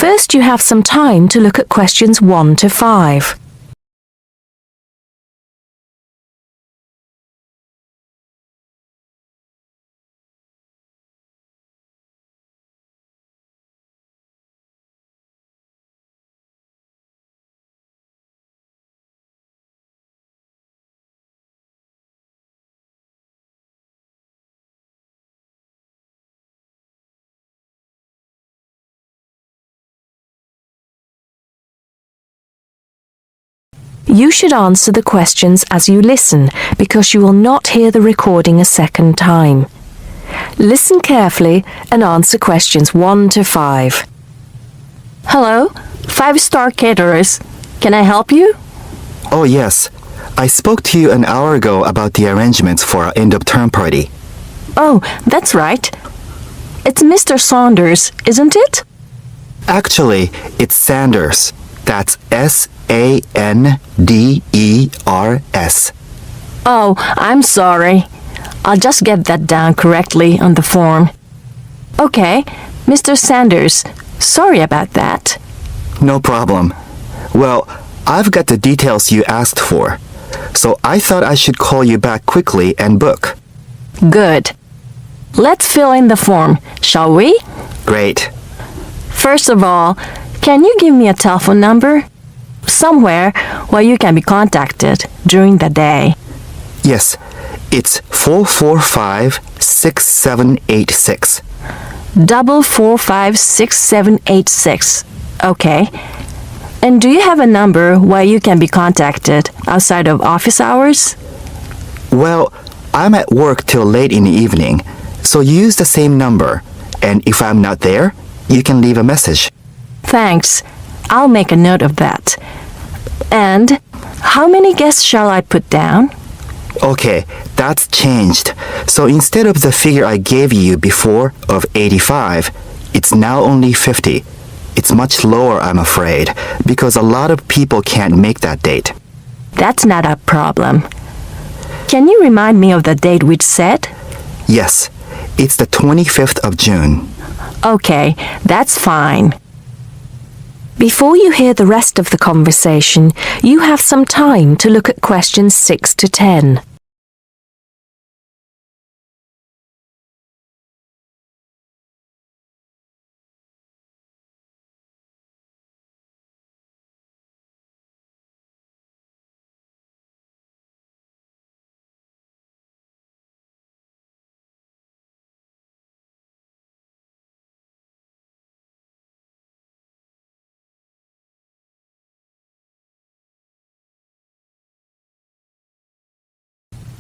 First, you have some time to look at questions 1 to 5. You should answer the questions as you listen because you will not hear the recording a second time. Listen carefully and answer questions 1 to 5. Hello, 5-star caterers. Can I help you? Oh yes, I spoke to you an hour ago about the arrangements for our end-of-term party. Oh, that's right. It's Mr. Saunders, isn't it? Actually, it's Sanders. That's S-A-N-D-E-R-S. Oh, I'm sorry. I'll just get that down correctly on the form. Okay, Mr. Sanders, sorry about that. No problem. Well, I've got the details you asked for, so I thought I should call you back quickly and book. Good. Let's fill in the form, shall we? Great. First of all, can you give me a telephone number? Somewhere where you can be contacted during the day. Yes, it's 445-6786. 445-6786. Okay. And do you have a number where you can be contacted outside of office hours? Well, I'm at work till late in the evening, so use the same number. And if I'm not there, you can leave a message. Thanks. I'll make a note of that. And how many guests shall I put down? Okay, that's changed. So instead of the figure I gave you before of 85, it's now only 50. It's much lower, I'm afraid, because a lot of people can't make that date. That's not a problem. Can you remind me of the date we'd set? Yes, it's the 25th of June. Okay, that's fine. Before you hear the rest of the conversation, you have some time to look at questions 6 to 10.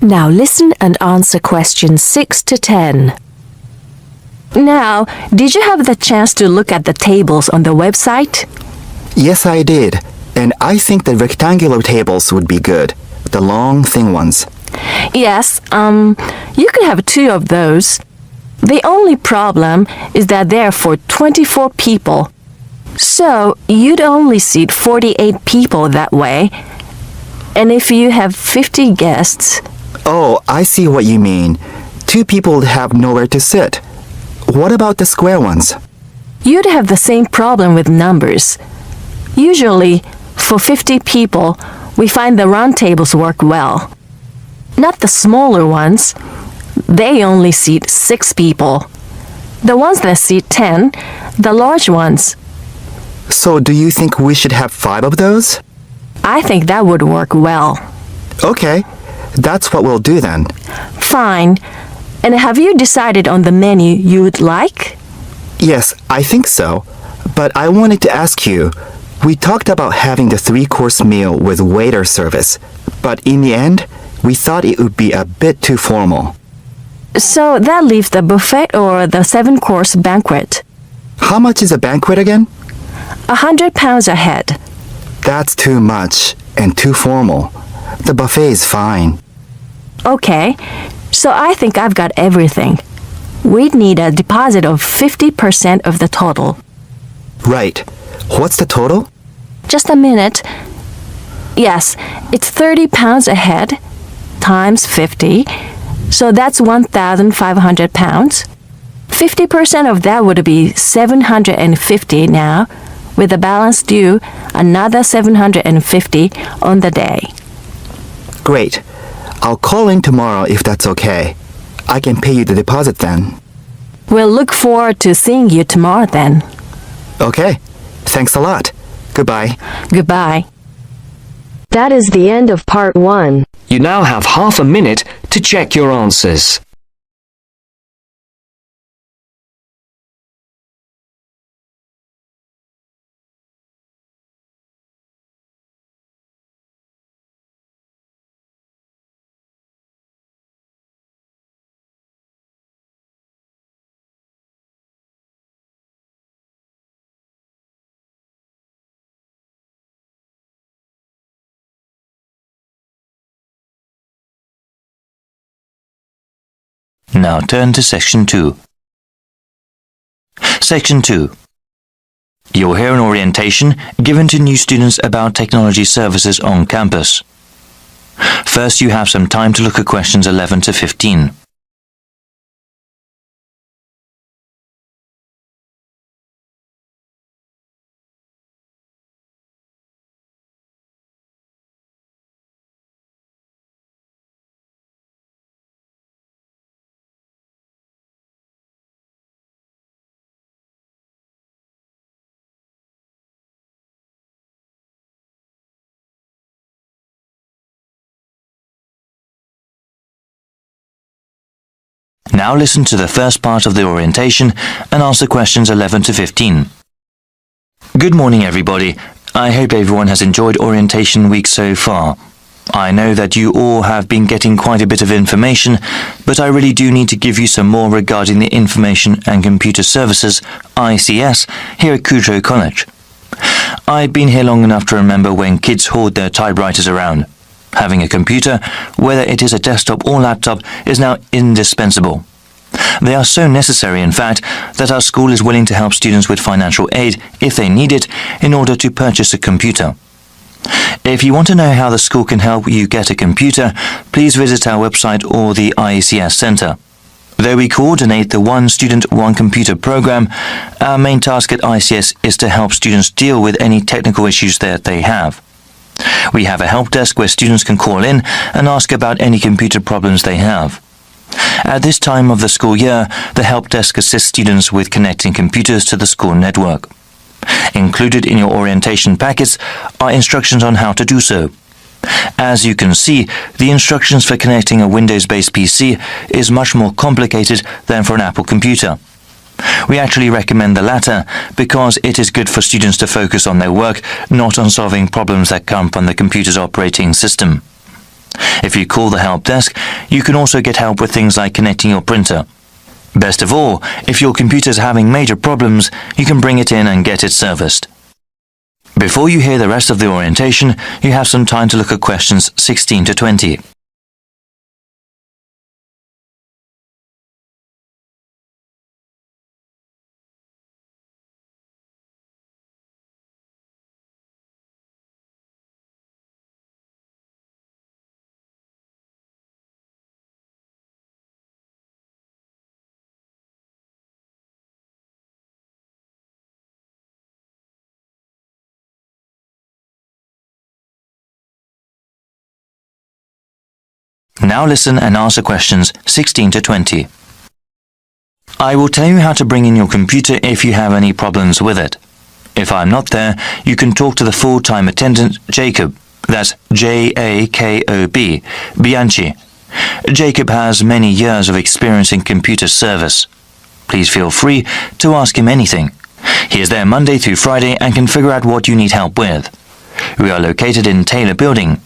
Now listen and answer questions 6 to 10. Now, did you have the chance to look at the tables on the website? Yes, I did. And I think the rectangular tables would be good. The long, thin ones. Yes, you could have 2 of those. The only problem is that they're for 24 people. So, you'd only seat 48 people that way. And if you have 50 guests... Oh, I see what you mean. 2 people would have nowhere to sit. What about the square ones? You'd have the same problem with numbers. Usually, for 50 people, we find the round tables work well. Not the smaller ones. They only seat 6 people. The ones that seat 10, the large ones. So do you think we should have 5 of those? I think that would work well. Okay, that's what we'll do then. Fine. And have you decided on the menu you would like? Yes, I think so. But I wanted to ask you, we talked about having the 3-course meal with waiter service, but in the end, we thought it would be a bit too formal. So that leaves the buffet or the 7-course banquet. How much is a banquet again? £100 a head. That's too much and too formal. The buffet is fine. Okay, so I think I've got everything. We'd need a deposit of 50% of the total. Right. What's the total? Just a minute. Yes, it's £30 a head times 50, so that's £1,500. 50% of that would be 750 now, with the balance due another 750 on the day. Great. I'll call in tomorrow if that's okay. I can pay you the deposit then. We'll look forward to seeing you tomorrow then. Okay. Thanks a lot. Goodbye. Goodbye. That is the end of part 1. You now have half a minute to check your answers. Now turn to Section 2. Section 2. You'll hear an orientation given to new students about technology services on campus. First, you have some time to look at questions 11 to 15. Now listen to the first part of the orientation and answer questions 11 to 15. Good morning, everybody. I hope everyone has enjoyed orientation week so far. I know that you all have been getting quite a bit of information, but I really do need to give you some more regarding the Information and Computer Services, ICS, here at Kudrow College. I've been here long enough to remember when kids hauled their typewriters around. Having a computer, whether it is a desktop or laptop, is now indispensable. They are so necessary, in fact, that our school is willing to help students with financial aid, if they need it, in order to purchase a computer. If you want to know how the school can help you get a computer, please visit our website or the ICS Centre. Though we coordinate the One Student, One Computer program, our main task at ICS is to help students deal with any technical issues that they have. We have a help desk where students can call in and ask about any computer problems they have. At this time of the school year, the help desk assists students with connecting computers to the school network. Included in your orientation packets are instructions on how to do so. As you can see, the instructions for connecting a Windows-based PC is much more complicated than for an Apple computer. We actually recommend the latter because it is good for students to focus on their work, not on solving problems that come from the computer's operating system. If you call the help desk, you can also get help with things like connecting your printer. Best of all, if your computer is having major problems, you can bring it in and get it serviced. Before you hear the rest of the orientation, you have some time to look at questions 16 to 20. Now listen and answer questions 16 to 20. I will tell you how to bring in your computer if you have any problems with it. If I'm not there, you can talk to the full-time attendant, Jacob. That's J-A-K-O-B, Bianchi. Jacob has many years of experience in computer service. Please feel free to ask him anything. He is there Monday through Friday and can figure out what you need help with. We are located in Taylor Building.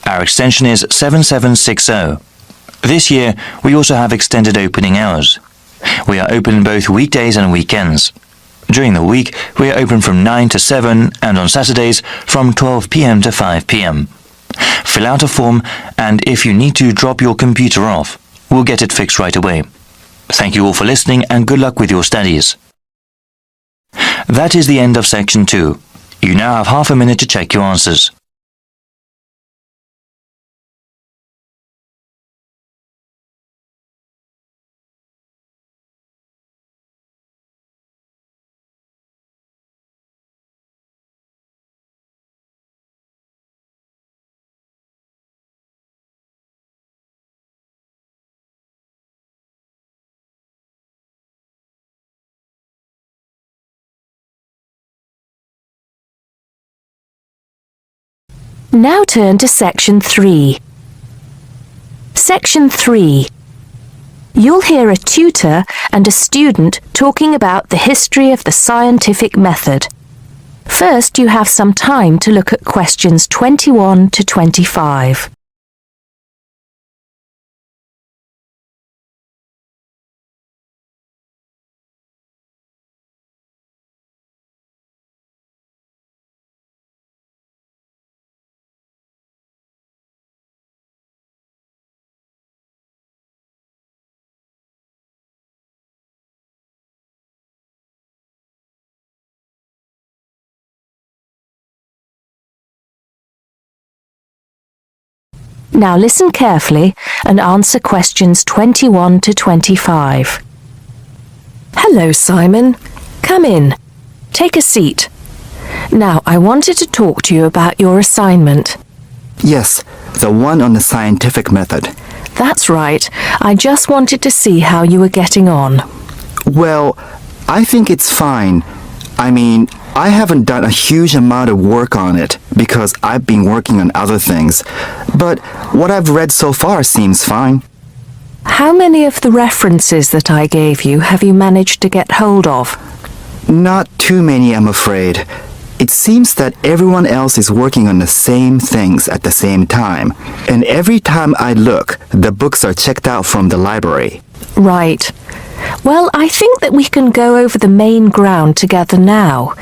Our extension is 7760. This year, we also have extended opening hours. We are open both weekdays and weekends. During the week, we are open from 9 to 7 and on Saturdays from 12 p.m. to 5 p.m. Fill out a form and if you need to drop your computer off, we'll get it fixed right away. Thank you all for listening and good luck with your studies. That is the end of Section 2. You now have half a minute to check your answers. Now turn to Section 3. Section 3. You'll hear a tutor and a student talking about the history of the scientific method. First, you have some time to look at questions 21 to 25. Now listen carefully and answer questions 21 to 25. Hello, Simon. Come in. Take a seat. Now, I wanted to talk to you about your assignment. Yes, the one on the scientific method. That's right. I just wanted to see how you were getting on. Well, I think it's fine. I mean, I haven't done a huge amount of work on it because I've been working on other things, but what I've read so far seems fine. How many of the references that I gave you have you managed to get hold of? Not too many, I'm afraid. It seems that everyone else is working on the same things at the same time, and every time I look, the books are checked out from the library. Right. Well, I think that we can go over the main ground together now.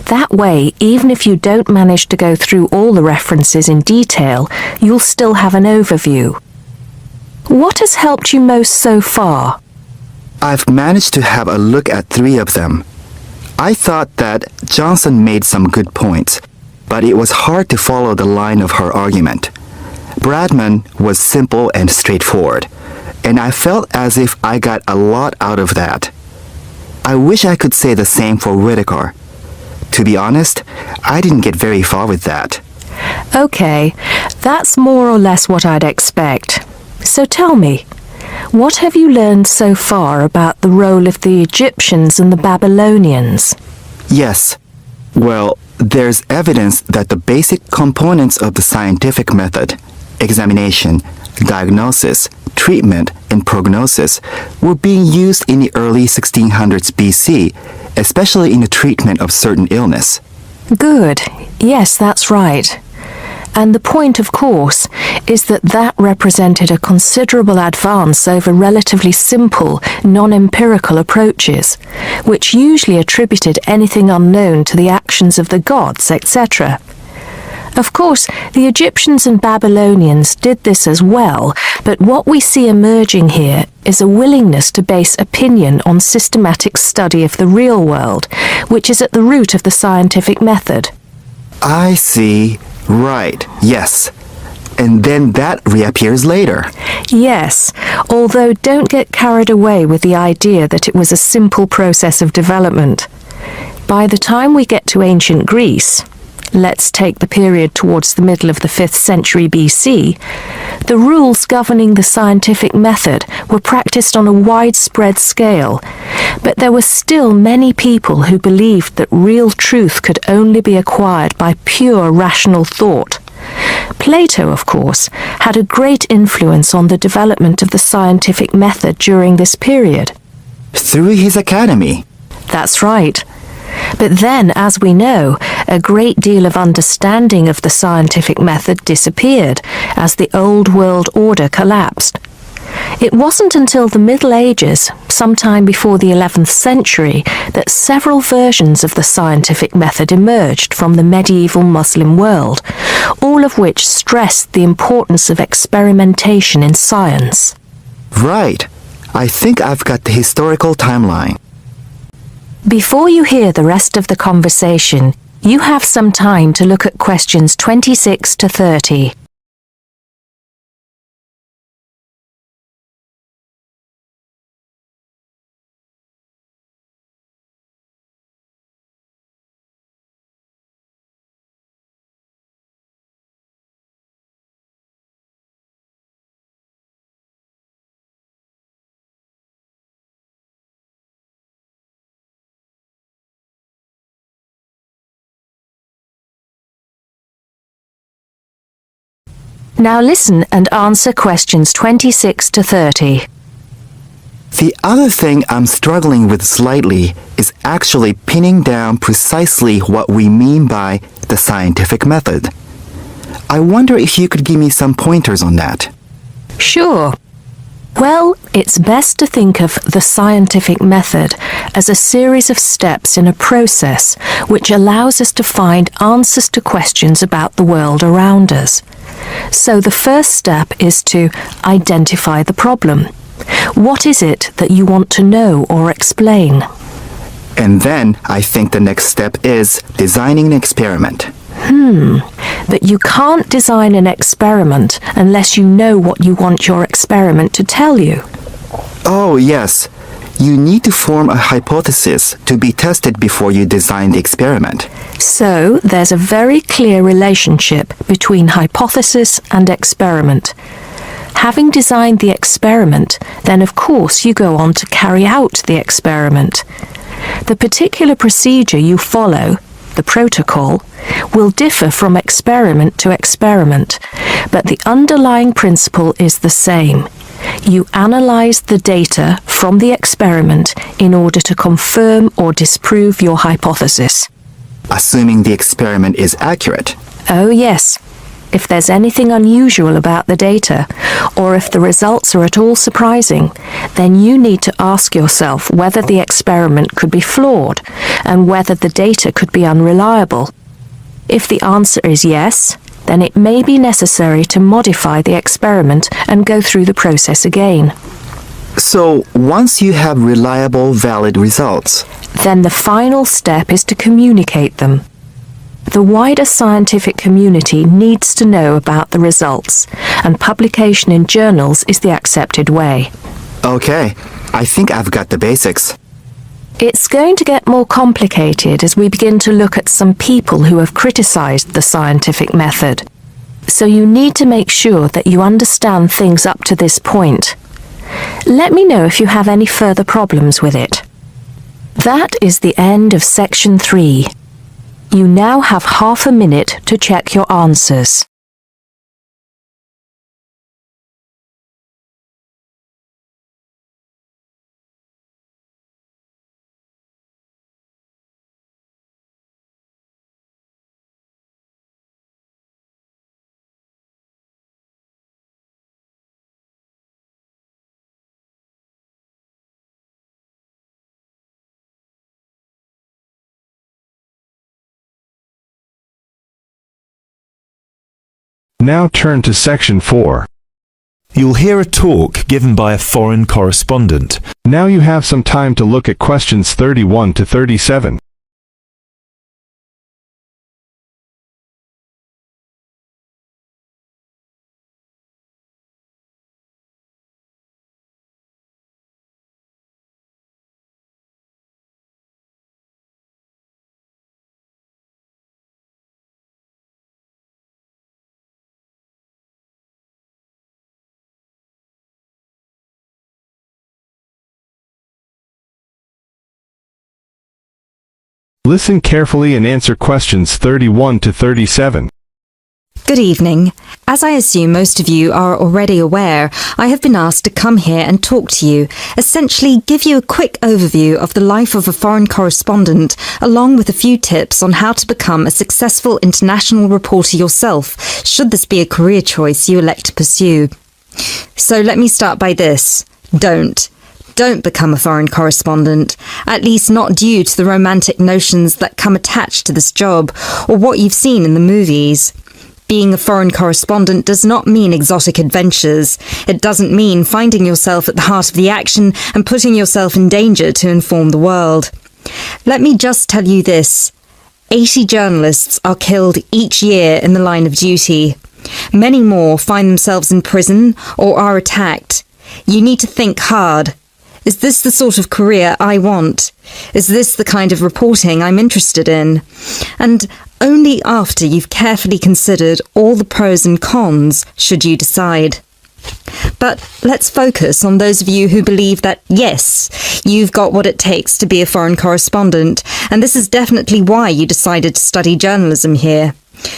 That way, even if you don't manage to go through all the references in detail, you'll still have an overview. What has helped you most so far? I've managed to have a look at 3 of them. I thought that Johnson made some good points, but it was hard to follow the line of her argument. Bradman was simple and straightforward, and I felt as if I got a lot out of that. I wish I could say the same for Whittaker. To be honest, I didn't get very far with that. Okay, that's more or less what I'd expect. So tell me, what have you learned so far about the role of the Egyptians and the Babylonians? Yes. Well, there's evidence that the basic components of the scientific method, examination, diagnosis, treatment, and prognosis, were being used in the early 1600s BC, especially in the treatment of certain illness. Good. Yes, that's right. And the point, of course, is that that represented a considerable advance over relatively simple, non-empirical approaches, which usually attributed anything unknown to the actions of the gods, etc. Of course, the Egyptians and Babylonians did this as well, but what we see emerging here is a willingness to base opinion on systematic study of the real world, which is at the root of the scientific method. I see. Right, yes. And then that reappears later. Yes, although don't get carried away with the idea that it was a simple process of development. By the time we get to ancient Greece, let's take the period towards the middle of the 5th century BC, the rules governing the scientific method were practiced on a widespread scale, but there were still many people who believed that real truth could only be acquired by pure rational thought. Plato, of course, had a great influence on the development of the scientific method during this period. Through his academy. That's right. But then, as we know, a great deal of understanding of the scientific method disappeared as the old world order collapsed. It wasn't until the Middle Ages, sometime before the 11th century, that several versions of the scientific method emerged from the medieval Muslim world, all of which stressed the importance of experimentation in science. Right. I think I've got the historical timeline. Before you hear the rest of the conversation, you have some time to look at questions 26 to 30. Now listen and answer questions 26 to 30. The other thing I'm struggling with slightly is actually pinning down precisely what we mean by the scientific method. I wonder if you could give me some pointers on that. Sure. Well, it's best to think of the scientific method as a series of steps in a process which allows us to find answers to questions about the world around us. So the first step is to identify the problem. What is it that you want to know or explain? And then I think the next step is designing an experiment. But you can't design an experiment unless you know what you want your experiment to tell you. Oh, yes. You need to form a hypothesis to be tested before you design the experiment. So there's a very clear relationship between hypothesis and experiment. Having designed the experiment, then of course you go on to carry out the experiment. The particular procedure you follow, the protocol, will differ from experiment to experiment, but the underlying principle is the same. You analyze the data from the experiment in order to confirm or disprove your hypothesis. Assuming the experiment is accurate. Oh yes. If there's anything unusual about the data, or if the results are at all surprising, then you need to ask yourself whether the experiment could be flawed and whether the data could be unreliable. If the answer is yes, then it may be necessary to modify the experiment and go through the process again. So, once you have reliable, valid results, Then the final step is to communicate them. The wider scientific community needs to know about the results, and publication in journals is the accepted way. okay, I think I've got the basics. It's going to get more complicated as we begin to look at some people who have criticized the scientific method. So you need to make sure that you understand things up to this point. Let me know if you have any further problems with it. That is the end of section 3. You now have half a minute to check your answers. Now turn to section 4. You'll hear a talk given by a foreign correspondent. Now you have some time to look at questions 31 to 37. Listen carefully and answer questions 31 to 37. Good evening. As I assume most of you are already aware, I have been asked to come here and talk to you, essentially give you a quick overview of the life of a foreign correspondent, along with a few tips on how to become a successful international reporter yourself, should this be a career choice you elect to pursue. So let me start by this. Don't become a foreign correspondent, at least not due to the romantic notions that come attached to this job, or what you've seen in the movies. Being a foreign correspondent does not mean exotic adventures. It doesn't mean finding yourself at the heart of the action and putting yourself in danger to inform the world. Let me just tell you this. 80 journalists are killed each year in the line of duty. Many more find themselves in prison or are attacked. You need to think hard. Is this the sort of career I want? Is this the kind of reporting I'm interested in? And only after you've carefully considered all the pros and cons should you decide. But let's focus on those of you who believe that, yes, you've got what it takes to be a foreign correspondent, and this is definitely why you decided to study journalism here.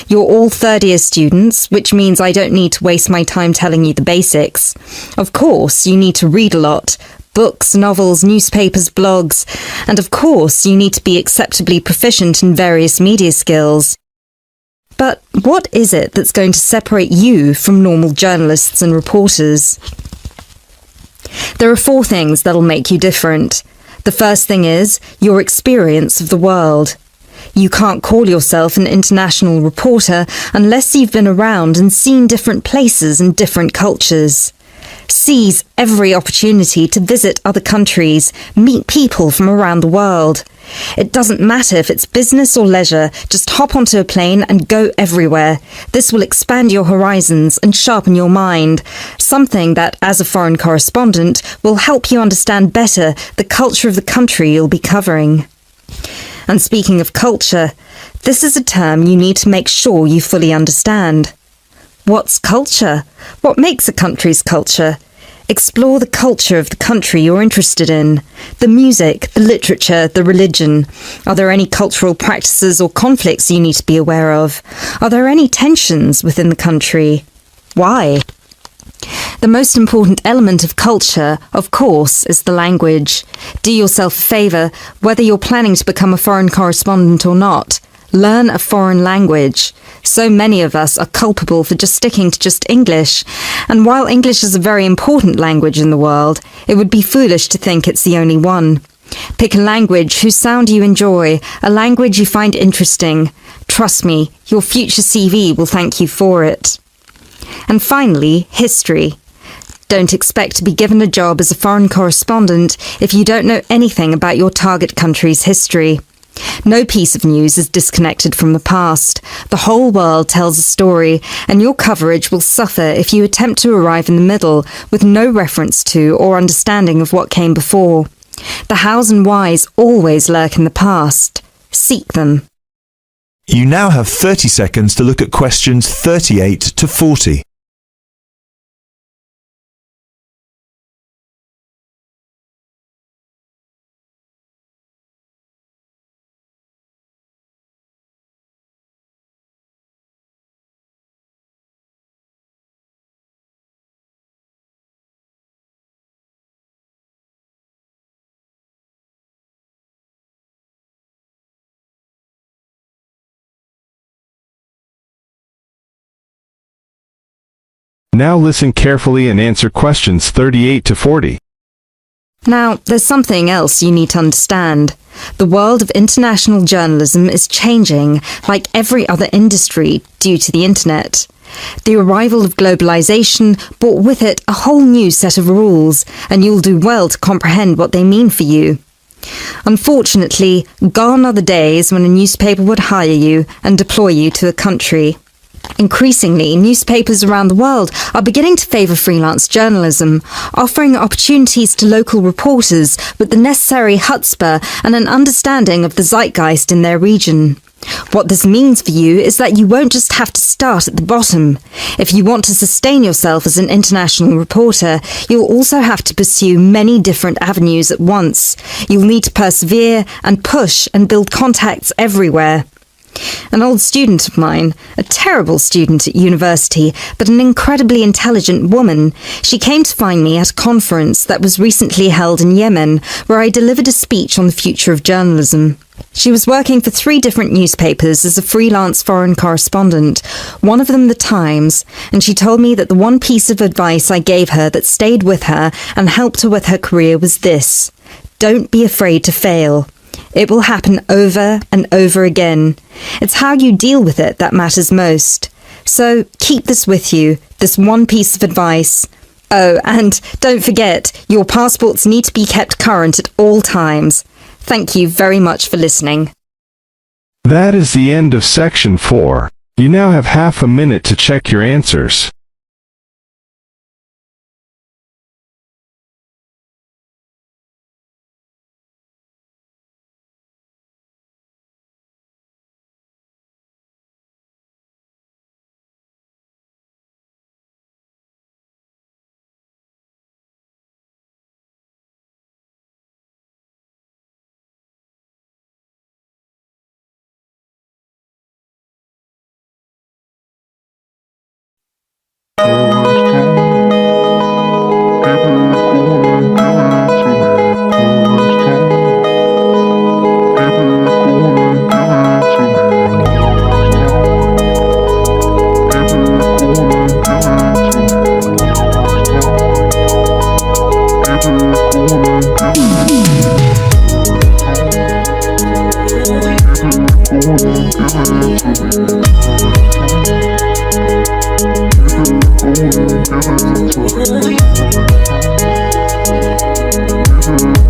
You're all third-year students, which means I don't need to waste my time telling you the basics. Of course, you need to read a lot. Books, novels, newspapers, blogs, and of course, you need to be acceptably proficient in various media skills. But what is it that's going to separate you from normal journalists and reporters? There are 4 things that'll make you different. The first thing is your experience of the world. You can't call yourself an international reporter unless you've been around and seen different places and different cultures. Seize every opportunity to visit other countries, meet people from around the world. It doesn't matter if it's business or leisure, just hop onto a plane and go everywhere. This will expand your horizons and sharpen your mind, something that, as a foreign correspondent, will help you understand better the culture of the country you'll be covering. And speaking of culture, this is a term you need to make sure you fully understand. What's culture? What makes a country's culture? Explore the culture of the country you're interested in. The music, the literature, the religion. Are there any cultural practices or conflicts you need to be aware of? Are there any tensions within the country? Why? The most important element of culture, of course, is the language. Do yourself a favour, whether you're planning to become a foreign correspondent or not. Learn a foreign language. So many of us are culpable for just sticking to just English, and while English is a very important language in the world, it would be foolish to think it's the only one. Pick a language whose sound you enjoy, a language you find interesting. Trust me, your future CV will thank you for it. And finally, history. Don't expect to be given a job as a foreign correspondent if you don't know anything about your target country's history. No piece of news is disconnected from the past. The whole world tells a story, and your coverage will suffer if you attempt to arrive in the middle with no reference to or understanding of what came before. The hows and whys always lurk in the past. Seek them. You now have 30 seconds to look at questions 38 to 40. Now listen carefully and answer questions 38 to 40. Now, there's something else you need to understand. The world of international journalism is changing, like every other industry, due to the internet. The arrival of globalization brought with it a whole new set of rules, and you'll do well to comprehend what they mean for you. Unfortunately, gone are the days when a newspaper would hire you and deploy you to a country. Increasingly, newspapers around the world are beginning to favour freelance journalism, offering opportunities to local reporters with the necessary chutzpah and an understanding of the zeitgeist in their region. What this means for you is that you won't just have to start at the bottom. If you want to sustain yourself as an international reporter, you'll also have to pursue many different avenues at once. You'll need to persevere and push and build contacts everywhere. An old student of mine, a terrible student at university, but an incredibly intelligent woman, she came to find me at a conference that was recently held in Yemen, where I delivered a speech on the future of journalism. She was working for 3 different newspapers as a freelance foreign correspondent, one of them The Times, and she told me that the one piece of advice I gave her that stayed with her and helped her with her career was this: don't be afraid to fail. It will happen over and over again. It's how you deal with it that matters most. So keep this with you, this one piece of advice. Oh, and don't forget, your passports need to be kept current at all times. Thank you very much for listening. That is the end of section 4. You now have half a minute to check your answers.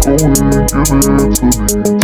Go ahead, give it to me.